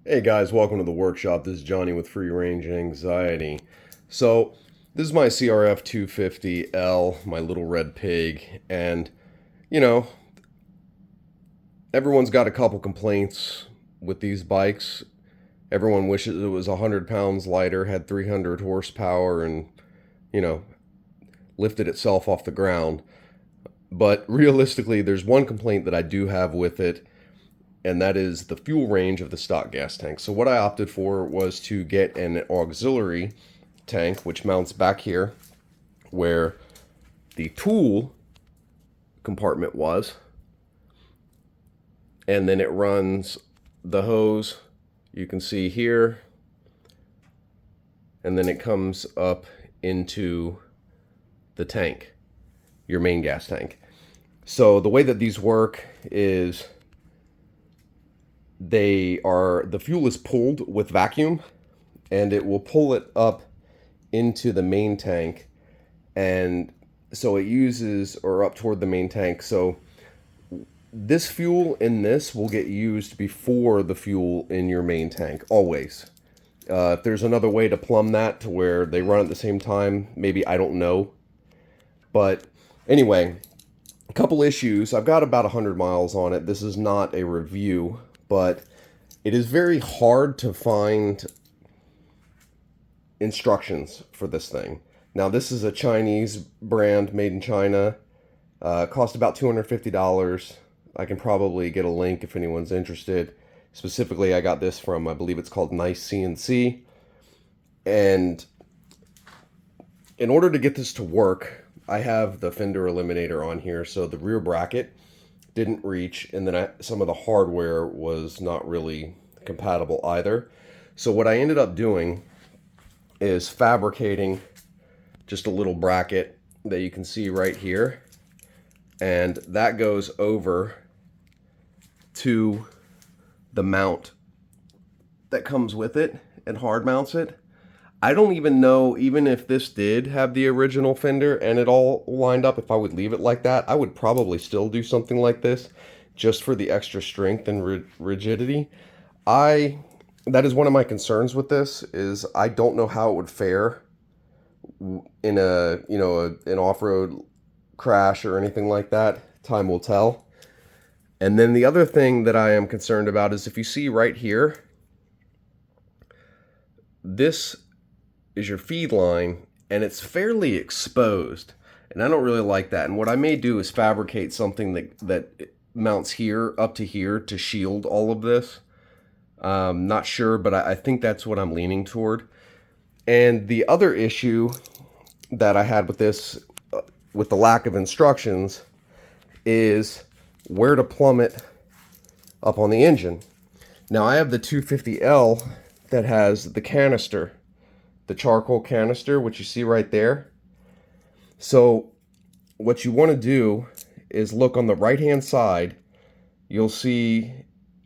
Hey guys, welcome to the workshop. This is Johnny with Free Range Anxiety. So, this is my CRF250L, my little red pig, and you know, everyone's got a couple complaints with these bikes. Everyone wishes it was 100 pounds lighter, had 300 horsepower, and you know, lifted itself off the ground. But realistically, there's one complaint that I do have with it, and that is the fuel range of the stock gas tank. So what I opted for was to get an auxiliary tank, which mounts back here where the tool compartment was, and then it runs the hose, you can see here, and then it comes up into the tank, your main gas tank. So the way that these work is the fuel is pulled with vacuum, and it will pull it up into the main tank, and so it uses, or up toward the main tank. So this fuel in this will get used before the fuel in your main tank, always. If there's another way to plumb that to where they run at the same time, maybe, I don't know. But anyway, a couple issues. I've got about 100 miles on it. This is not a review, but it is very hard to find instructions for this thing. Now, this is a Chinese brand made in China. Cost about $250. I can probably get a link if anyone's interested. Specifically, I got this from, I believe it's called Nice CNC. And in order to get this to work, I have the fender eliminator on here, so the rear bracket didn't reach, and then some of the hardware was not really compatible either. So what I ended up doing is fabricating just a little bracket that you can see right here, and that goes over to the mount that comes with it and hard mounts it. I don't even know, even if this did have the original fender and it all lined up, if I would leave it like that. I would probably still do something like this just for the extra strength and rigidity. That is one of my concerns with this, is I don't know how it would fare in an off-road crash or anything like that. Time will tell. And then the other thing that I am concerned about is, if you see right here, this is your feed line, and it's fairly exposed, and I don't really like that. And what I may do is fabricate something that mounts here up to here to shield all of this. Not sure, but I think that's what I'm leaning toward. And the other issue that I had with this, with the lack of instructions, is where to plumb it up on the engine. Now, I have the 250L that has the canister, the charcoal canister, which you see right there. So what you want to do is look on the right hand side. You'll see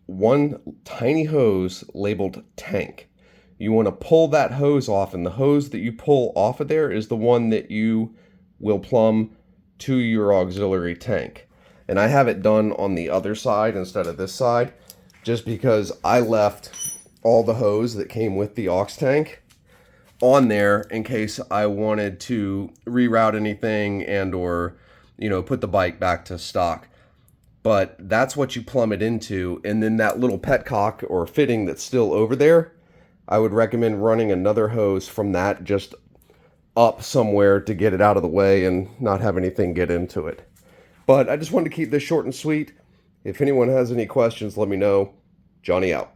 one tiny hose labeled tank. You want to pull that hose off, and the hose that you pull off of there is the one that you will plumb to your auxiliary tank. And I have it done on the other side instead of this side, just because I left all the hose that came with the aux tank on there in case I wanted to reroute anything and or put the bike back to stock. But that's what you plumb it into, and then that little petcock or fitting that's still over there, I would recommend running another hose from that just up somewhere to get it out of the way and not have anything get into it. But I just wanted to keep this short and sweet. If anyone has any questions, let me know. Johnny out.